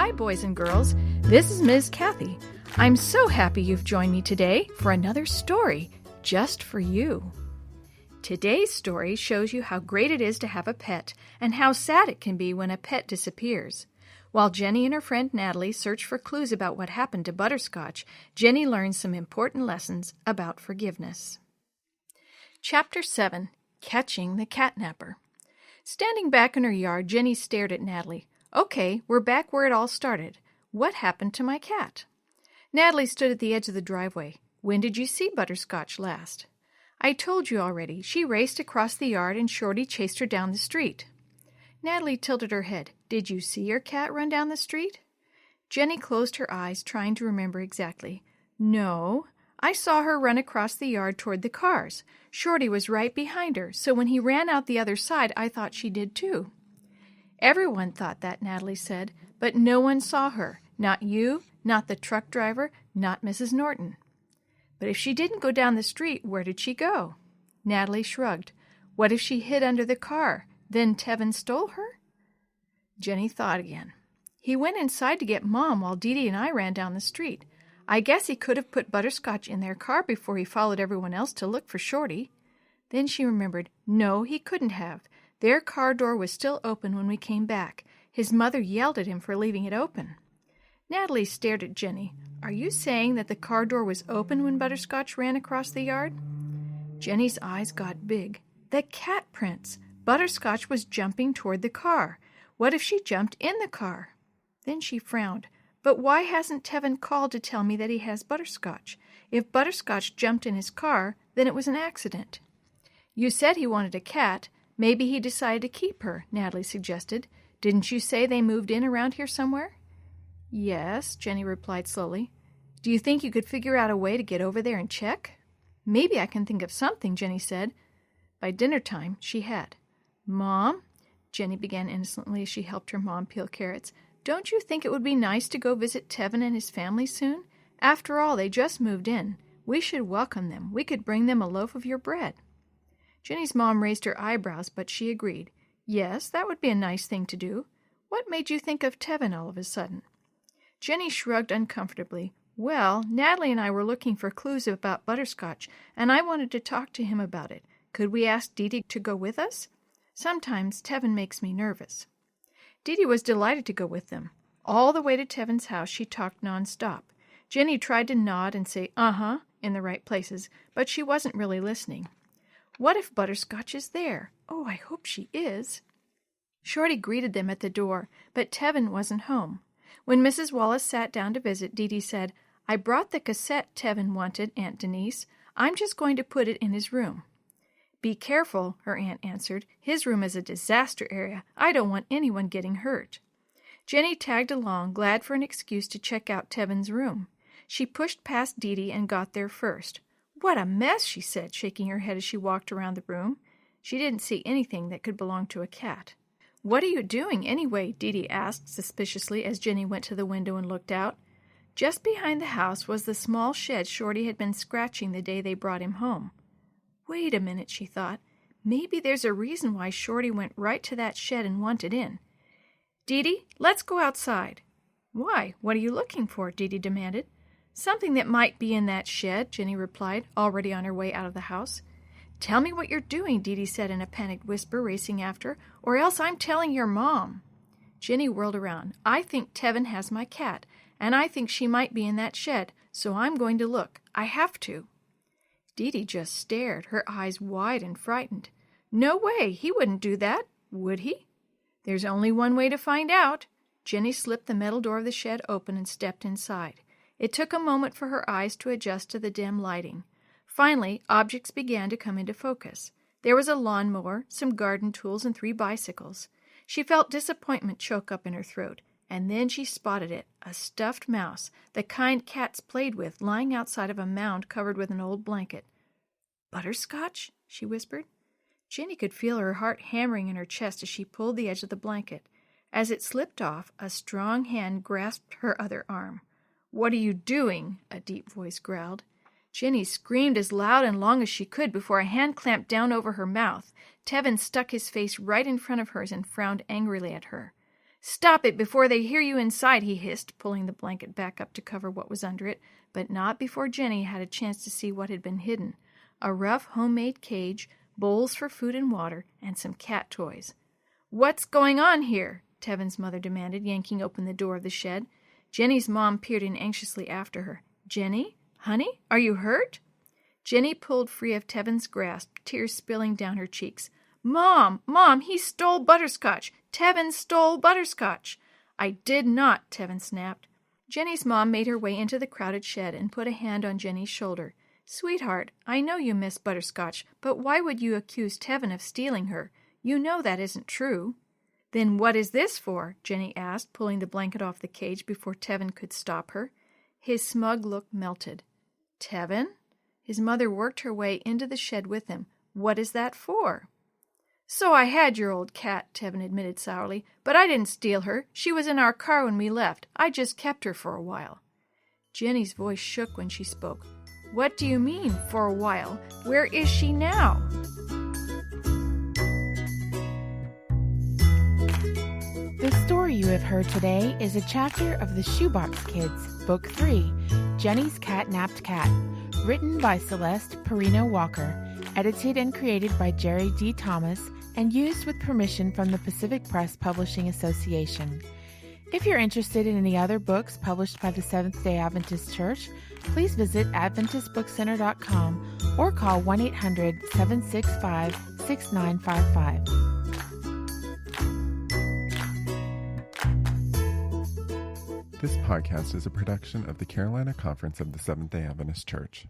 Hi, boys and girls. This is Ms. Kathy. I'm so happy you've joined me today for another story just for you. Today's story shows you how great it is to have a pet and how sad it can be when a pet disappears. While Jenny and her friend Natalie search for clues about what happened to Butterscotch, Jenny learns some important lessons about forgiveness. Chapter 7. Catching the Catnapper. Standing back in her yard, Jenny stared at Natalie. Okay, we're back where it all started. What happened to my cat? Natalie stood at the edge of the driveway. When did you see Butterscotch last? I told you already. She raced across the yard and Shorty chased her down the street. Natalie tilted her head. Did you see your cat run down the street? Jenny closed her eyes, trying to remember exactly. No, I saw her run across the yard toward the cars. Shorty was right behind her, so when he ran out the other side, I thought she did too. Everyone thought that, Natalie said, but no one saw her. Not you, not the truck driver, not Mrs. Norton. But if she didn't go down the street, where did she go? Natalie shrugged. What if she hid under the car? Then Tevin stole her? Jenny thought again. He went inside to get Mom while Dee Dee and I ran down the street. I guess he could have put Butterscotch in their car before he followed everyone else to look for Shorty. Then she remembered. No, he couldn't have. Their car door was still open when we came back. His mother yelled at him for leaving it open. Natalie stared at Jenny. Are you saying that the car door was open when Butterscotch ran across the yard? Jenny's eyes got big. The cat prints. Butterscotch was jumping toward the car. What if she jumped in the car? Then she frowned. But why hasn't Tevin called to tell me that he has Butterscotch? If Butterscotch jumped in his car, then it was an accident. You said he wanted a cat. Maybe he decided to keep her, Natalie suggested. Didn't you say they moved in around here somewhere? Yes, Jenny replied slowly. Do you think you could figure out a way to get over there and check? Maybe I can think of something, Jenny said. By dinner time, she had. Mom, Jenny began innocently as she helped her mom peel carrots, don't you think it would be nice to go visit Tevin and his family soon? After all, they just moved in. We should welcome them. We could bring them a loaf of your bread. Jenny's mom raised her eyebrows, but she agreed. Yes, that would be a nice thing to do. What made you think of Tevin all of a sudden? Jenny shrugged uncomfortably. Well, Natalie and I were looking for clues about Butterscotch, and I wanted to talk to him about it. Could we ask Dee Dee to go with us? Sometimes Tevin makes me nervous. Dee Dee was delighted to go with them. All the way to Tevin's house, she talked nonstop. Jenny tried to nod and say, uh-huh, in the right places, but she wasn't really listening. What if Butterscotch is there? Oh, I hope she is. Shorty greeted them at the door, but Tevin wasn't home. When Mrs. Wallace sat down to visit, Dee Dee said, I brought the cassette Tevin wanted, Aunt Denise. I'm just going to put it in his room. Be careful, her aunt answered. His room is a disaster area. I don't want anyone getting hurt. Jenny tagged along, glad for an excuse to check out Tevin's room. She pushed past Dee Dee and got there first. What a mess, she said, shaking her head as she walked around the room. She didn't see anything that could belong to a cat. What are you doing, anyway? Dee Dee asked suspiciously as Jenny went to the window and looked out. Just behind the house was the small shed Shorty had been scratching the day they brought him home. Wait a minute, she thought. Maybe there's a reason why Shorty went right to that shed and wanted in. Dee Dee, let's go outside. Why? What are you looking for? Dee Dee demanded. Something that might be in that shed, Jenny replied, already on her way out of the house. Tell me what you're doing, Dee Dee said in a panicked whisper, racing after, or else I'm telling your mom. Jenny whirled around. I think Tevin has my cat, and I think she might be in that shed, so I'm going to look. I have to. Dee Dee just stared, her eyes wide and frightened. No way, he wouldn't do that, would he? There's only one way to find out. Jenny slipped the metal door of the shed open and stepped inside. It took a moment for her eyes to adjust to the dim lighting. Finally, objects began to come into focus. There was a lawnmower, some garden tools, and 3 bicycles. She felt disappointment choke up in her throat, and then she spotted it, a stuffed mouse, the kind cats played with, lying outside of a mound covered with an old blanket. Butterscotch? She whispered. Jenny could feel her heart hammering in her chest as she pulled the edge of the blanket. As it slipped off, a strong hand grasped her other arm. What are you doing? A deep voice growled. Jenny screamed as loud and long as she could before a hand clamped down over her mouth. Tevin stuck his face right in front of hers and frowned angrily at her. "Stop it before they hear you inside," he hissed, pulling the blanket back up to cover what was under it, but not before Jenny had a chance to see what had been hidden. A rough homemade cage, bowls for food and water, and some cat toys. "What's going on here?" Tevin's mother demanded, yanking open the door of the shed. Jenny's mom peered in anxiously after her. "Jenny? Honey? Are you hurt?" Jenny pulled free of Tevin's grasp, tears spilling down her cheeks. Mom, he stole Butterscotch. Tevin stole Butterscotch." "I did not," Tevin snapped. Jenny's mom made her way into the crowded shed and put a hand on Jenny's shoulder. "Sweetheart, I know you miss Butterscotch, but why would you accuse Tevin of stealing her? You know that isn't true." "Then what is this for?" Jenny asked, pulling the blanket off the cage before Tevin could stop her. His smug look melted. "Tevin?" His mother worked her way into the shed with him. "What is that for?" "So I had your old cat," Tevin admitted sourly, "but I didn't steal her. She was in our car when we left. I just kept her for a while." Jenny's voice shook when she spoke. "What do you mean, for a while? Where is she now?" The story you have heard today is a chapter of the Shoebox Kids, Book 3, Jenny's Cat-Napped Cat, written by Celeste Perino Walker, edited and created by Jerry D. Thomas, and used with permission from the Pacific Press Publishing Association. If you're interested in any other books published by the Seventh-day Adventist Church, please visit AdventistBookCenter.com or call 1-800-765-6955. This podcast is a production of the Carolina Conference of the Seventh-day Adventist Church.